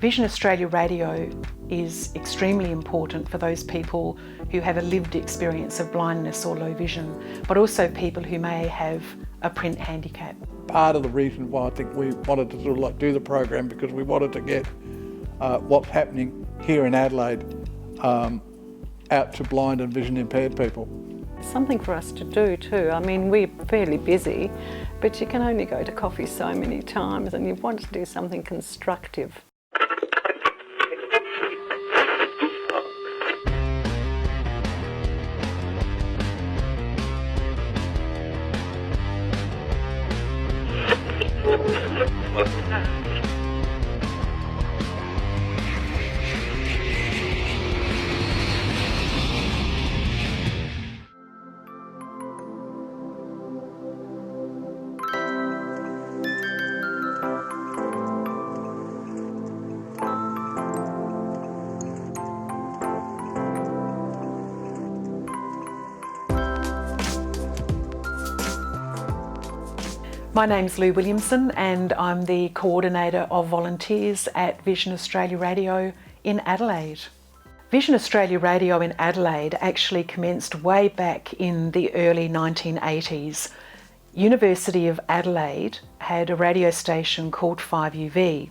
Vision Australia Radio is extremely important for those people who have a lived experience of blindness or low vision, but also people who may have a print handicap. Part of the reason why I think we wanted to sort of do the program, because we wanted to get what's happening here in Adelaide out to blind and vision impaired people. Something for us to do too. I mean, we're fairly busy, but you can only go to coffee so many times, and you want to do something constructive. My name's Lou Williamson and I'm the Coordinator of Volunteers at Vision Australia Radio in Adelaide. Vision Australia Radio in Adelaide actually commenced way back in the early 1980s. University of Adelaide had a radio station called 5UV,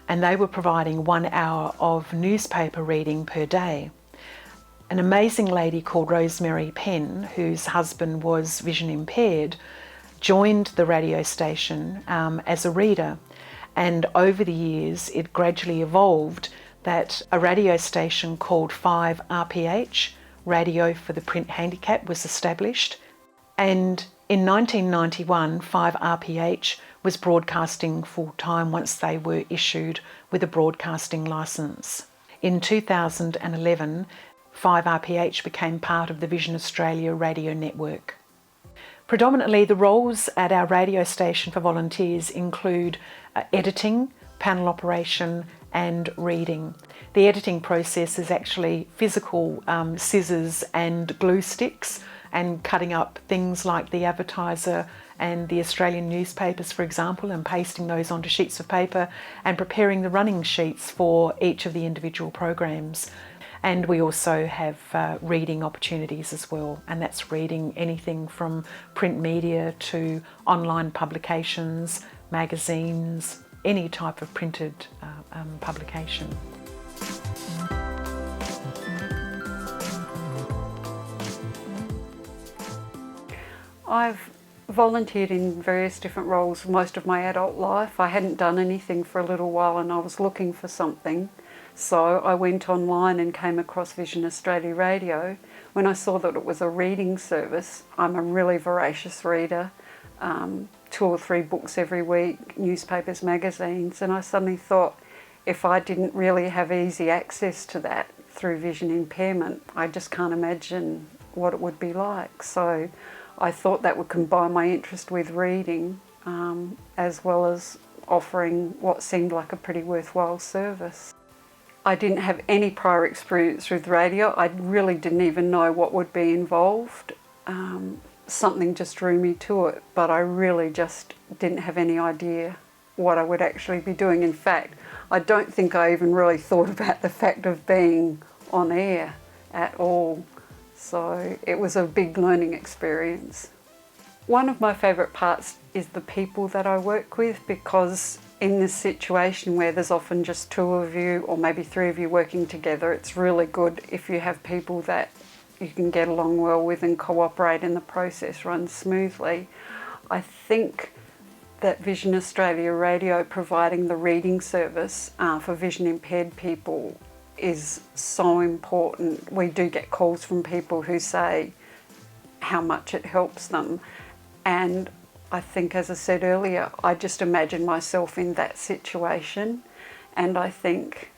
and they were providing 1 hour of newspaper reading per day. An amazing lady called Rosemary Penn, whose husband was vision impaired, joined the radio station as a reader, and over the years it gradually evolved that a radio station called 5RPH, Radio for the Print Handicap, was established, and in 1991 5RPH was broadcasting full-time once they were issued with a broadcasting licence. In 2011 5RPH became part of the Vision Australia radio network. Predominantly, the roles at our radio station for volunteers include editing, panel operation and reading. The editing process is actually physical scissors and glue sticks and cutting up things like the Advertiser and the Australian newspapers, for example, and pasting those onto sheets of paper and preparing the running sheets for each of the individual programs. And we also have reading opportunities as well, and that's reading anything from print media to online publications, magazines, any type of printed publication. I've volunteered in various different roles most of my adult life. I hadn't done anything for a little while and I was looking for something. So I went online and came across Vision Australia Radio. When I saw that it was a reading service, I'm a really voracious reader, 2 or 3 books every week, newspapers, magazines, and I suddenly thought if I didn't really have easy access to that through vision impairment, I just can't imagine what it would be like. So I thought that would combine my interest with reading as well as offering what seemed like a pretty worthwhile service. I didn't have any prior experience with radio. I really didn't even know what would be involved. Something just drew me to it, but I really just didn't have any idea what I would actually be doing. In fact, I don't think I even really thought about the fact of being on air at all. So it was a big learning experience. One of my favourite parts is the people that I work with, because in this situation where there's often just 2 of you or maybe 3 of you working together, it's really good if you have people that you can get along well with and cooperate and the process runs smoothly. I think that Vision Australia Radio providing the reading service for vision impaired people is so important. We do get calls from people who say how much it helps them, and I think, as I said earlier, I just imagine myself in that situation, and I think,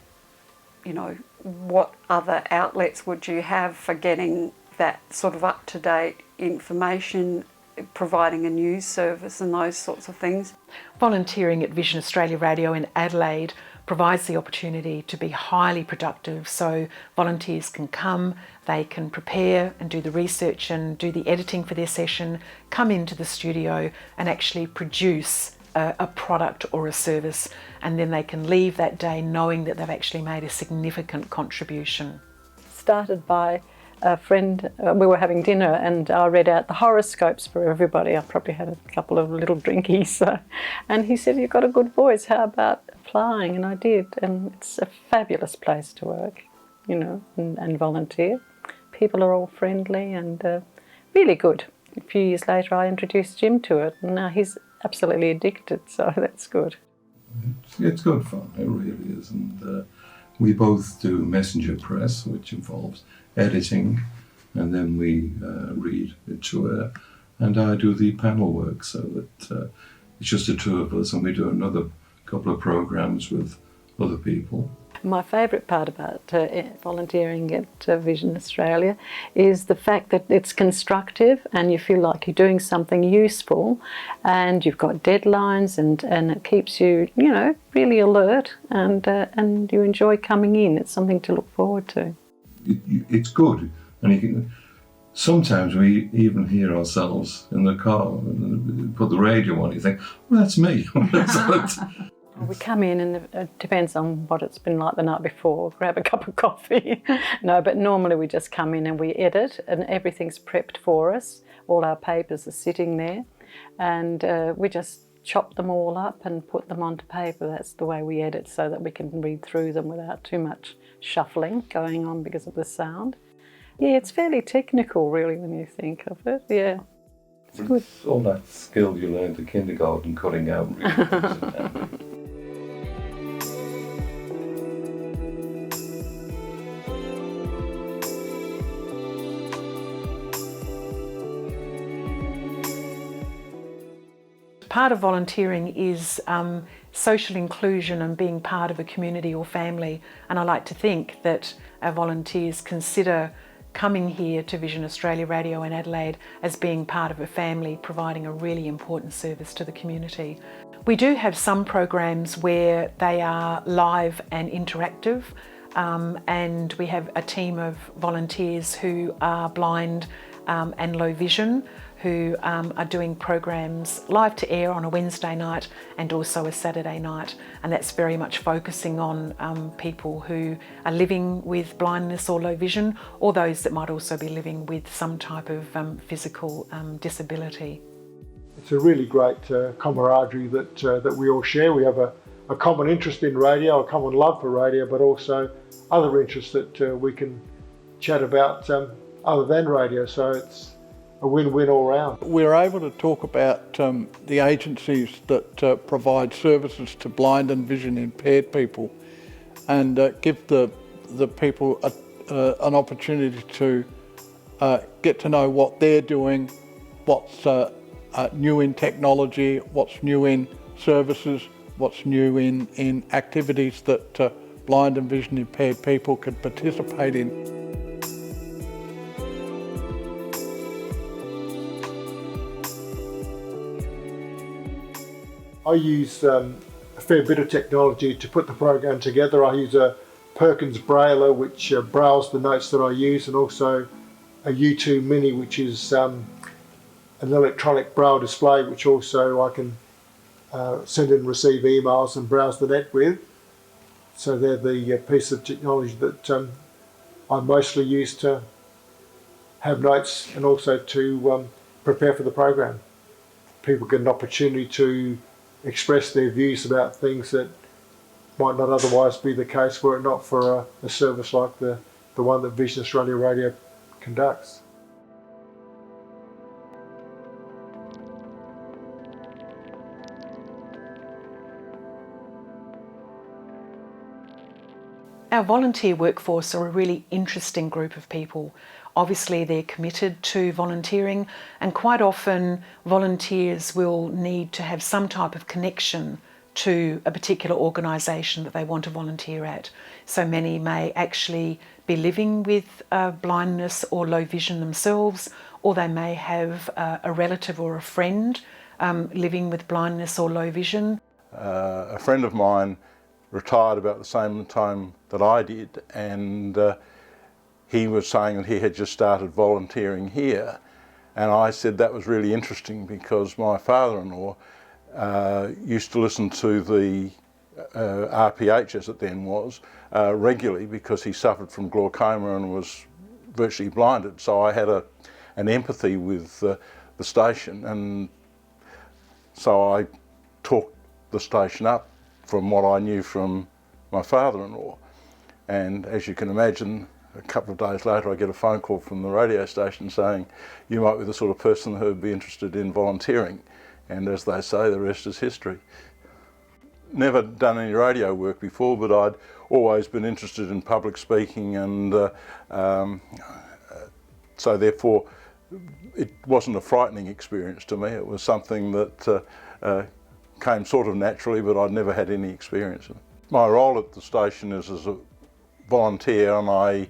you know, what other outlets would you have for getting that sort of up-to-date information, providing a news service and those sorts of things? Volunteering at Vision Australia Radio in Adelaide provides the opportunity to be highly productive, so volunteers can come, they can prepare and do the research and do the editing for their session, come into the studio and actually produce a product or a service, and then they can leave that day knowing that they've actually made a significant contribution. Started by a friend, we were having dinner and I read out the horoscopes for everybody. I probably had a couple of little drinkies. And he said, "You've got a good voice, how about applying?" And I did, and it's a fabulous place to work, you know, and volunteer. People are all friendly and really good. A few years later I introduced Jim to it, and now he's absolutely addicted, so that's good. It's good fun, it really is. And we both do messenger press, which involves editing, and then we read it to air. And I do the panel work, so that it's just the two of us, and we do another couple of programs with other people. My favourite part about volunteering at Vision Australia is the fact that it's constructive and you feel like you're doing something useful, and you've got deadlines, and it keeps you, you know, really alert, and you enjoy coming in. It's something to look forward to. It's good, and you can, sometimes we even hear ourselves in the car and put the radio on. You think, well, that's me. We come in and it depends on what it's been like the night before, grab a cup of coffee. No, but normally we just come in and we edit, and everything's prepped for us. All our papers are sitting there, and we just chop them all up and put them onto paper. That's the way we edit, so that we can read through them without too much shuffling going on because of the sound. Yeah, it's fairly technical really when you think of it, yeah. It's good. It's all that skill you learned at kindergarten, cutting out really. Part of volunteering is social inclusion and being part of a community or family, and I like to think that our volunteers consider coming here to Vision Australia Radio in Adelaide as being part of a family, providing a really important service to the community. We do have some programs where they are live and interactive, and we have a team of volunteers who are blind and low vision, who are doing programs live to air on a Wednesday night and also a Saturday night, and that's very much focusing on people who are living with blindness or low vision, or those that might also be living with some type of physical disability. It's a really great camaraderie that we all share. We have a common interest in radio, a common love for radio, but also other interests that we can chat about other than radio, so it's a win-win all round. We're able to talk about the agencies that provide services to blind and vision impaired people, and give the people an opportunity to get to know what they're doing, what's new in technology, what's new in services, what's new in activities that blind and vision impaired people can participate in. I use a fair bit of technology to put the program together. I use a Perkins Brailler, which brailles the notes that I use, and also a U2 Mini, which is an electronic braille display, which also I can send and receive emails and browse the net with. So they're the piece of technology that I mostly use to have notes and also to prepare for the program. People get an opportunity to express their views about things that might not otherwise be the case were it not for a service like the one that Vision Australia Radio conducts. Our volunteer workforce are a really interesting group of people. Obviously, they're committed to volunteering, and quite often volunteers will need to have some type of connection to a particular organisation that they want to volunteer at. So many may actually be living with blindness or low vision themselves, or they may have a relative or a friend living with blindness or low vision. A friend of mine retired about the same time that I did, and he was saying that he had just started volunteering here, and I said that was really interesting because my father-in-law used to listen to the RPH, as it then was, regularly, because he suffered from glaucoma and was virtually blinded. So I had an empathy with the station, and so I talked the station up from what I knew from my father-in-law. And as you can imagine, a couple of days later I get a phone call from the radio station saying, you might be the sort of person who would be interested in volunteering. And as they say, the rest is history. Never done any radio work before, but I'd always been interested in public speaking, and so therefore it wasn't a frightening experience to me. It was something that came sort of naturally, but I'd never had any experience in it. My role at the station is as a volunteer, and I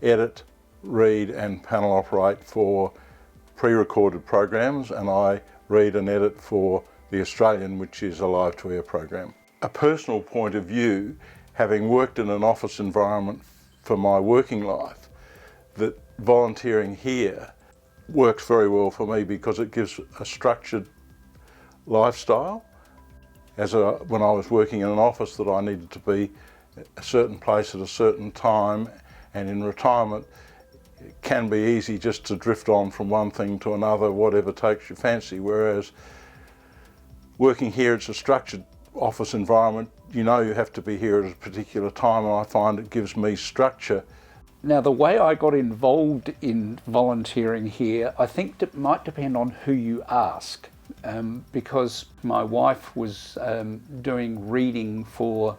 edit, read and panel operate for pre-recorded programs, and I read and edit for The Australian, which is a live-to-air program. A personal point of view, having worked in an office environment for my working life, that volunteering here works very well for me because it gives a structured lifestyle. When I was working in an office, that I needed to be a certain place at a certain time, and in retirement it can be easy just to drift on from one thing to another, whatever takes your fancy, whereas working here, it's a structured office environment. You know you have to be here at a particular time, and I find it gives me structure. Now, the way I got involved in volunteering here, I think it might depend on who you ask, because my wife was doing reading for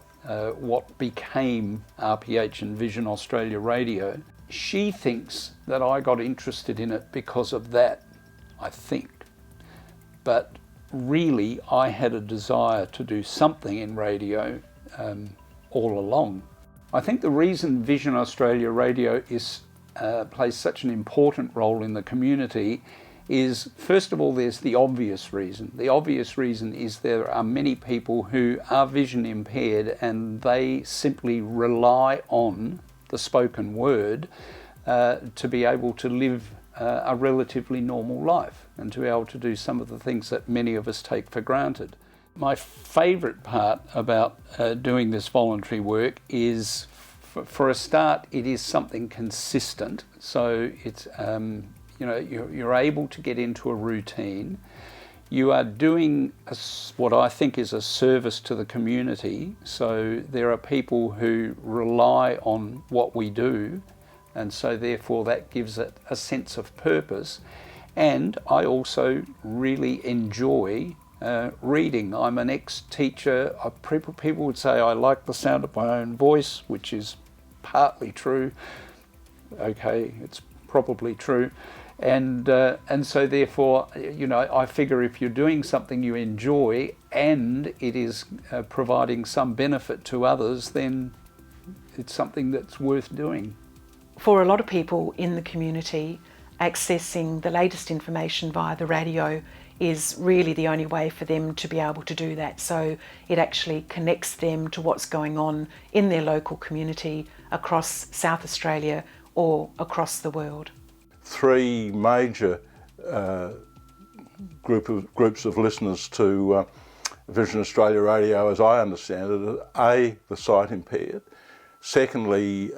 what became RPH and Vision Australia Radio. She thinks that I got interested in it because of that, I think. But really, I had a desire to do something in radio all along. I think the reason Vision Australia Radio plays such an important role in the community is, first of all, there's the obvious reason. The obvious reason is there are many people who are vision impaired, and they simply rely on the spoken word to be able to live a relatively normal life and to be able to do some of the things that many of us take for granted. My favourite part about doing this voluntary work is, for a start, it is something consistent. So it's you're able to get into a routine. You are doing what I think is a service to the community. So there are people who rely on what we do, and so therefore that gives it a sense of purpose. And I also really enjoy reading. I'm an ex-teacher. People would say I like the sound of my own voice, which is partly true. Okay, it's probably true. And so therefore, I figure if you're doing something you enjoy and it is providing some benefit to others, then it's something that's worth doing. For a lot of people in the community, accessing the latest information via the radio is really the only way for them to be able to do that. So it actually connects them to what's going on in their local community across South Australia or across the world. Three major groups of listeners to Vision Australia Radio, as I understand it, are A, the sight impaired. Secondly,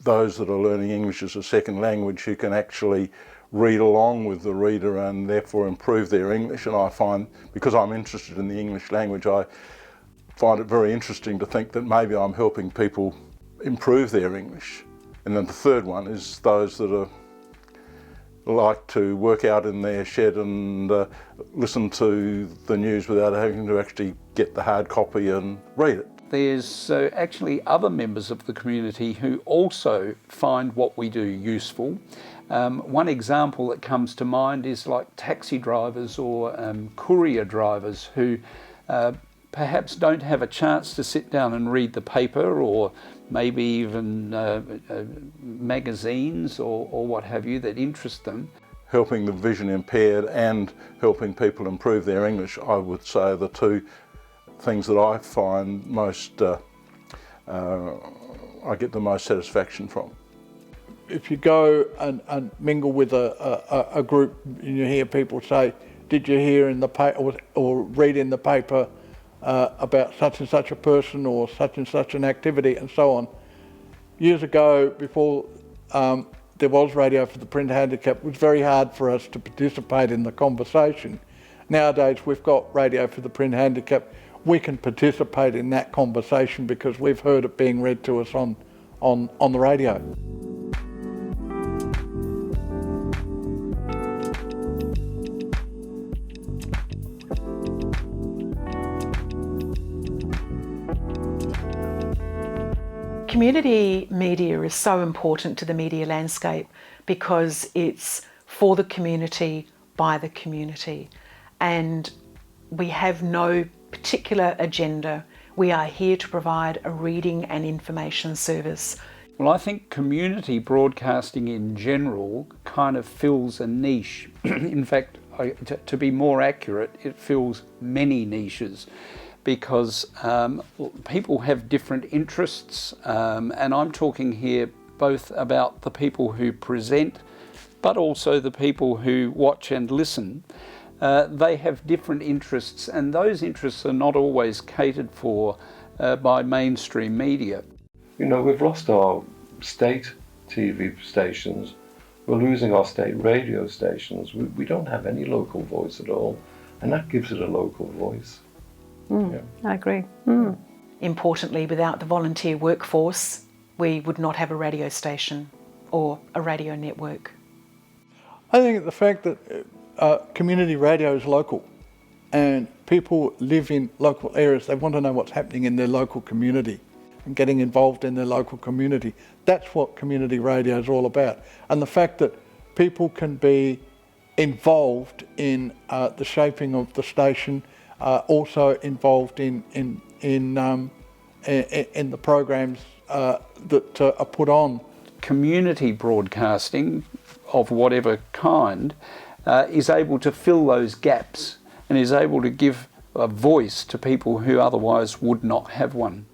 those that are learning English as a second language, who can actually read along with the reader and therefore improve their English. And I find, because I'm interested in the English language, I find it very interesting to think that maybe I'm helping people improve their English. And then the third one is those that like to work out in their shed and listen to the news without having to actually get the hard copy and read it. There's actually other members of the community who also find what we do useful. One example that comes to mind is like taxi drivers or courier drivers who perhaps don't have a chance to sit down and read the paper, or maybe even magazines or what have you that interest them. Helping the vision impaired and helping people improve their English, I would say, are the two things that I find most, I get the most satisfaction from. If you go and mingle with a group and you hear people say, did you hear in the paper or read in the paper about such and such a person or such and such an activity and so on. Years ago, before there was radio for the print handicap, it was very hard for us to participate in the conversation. Nowadays we've got radio for the print handicap. We can participate in that conversation because we've heard it being read to us on the radio. Community media is so important to the media landscape because it's for the community, by the community. And we have no particular agenda. We are here to provide a reading and information service. Well, I think community broadcasting in general kind of fills a niche. In fact, to be more accurate, it fills many niches, because people have different interests, and I'm talking here both about the people who present, but also the people who watch and listen. They have different interests, and those interests are not always catered for by mainstream media. You know, we've lost our state TV stations, we're losing our state radio stations, we don't have any local voice at all, and that gives it a local voice. Yeah. I agree. Importantly, without the volunteer workforce, we would not have a radio station or a radio network. I think the fact that community radio is local and people live in local areas, they want to know what's happening in their local community and getting involved in their local community. That's what community radio is all about. And the fact that people can be involved in the shaping of the station, also involved in the programs that are put on. Community broadcasting of whatever kind is able to fill those gaps and is able to give a voice to people who otherwise would not have one.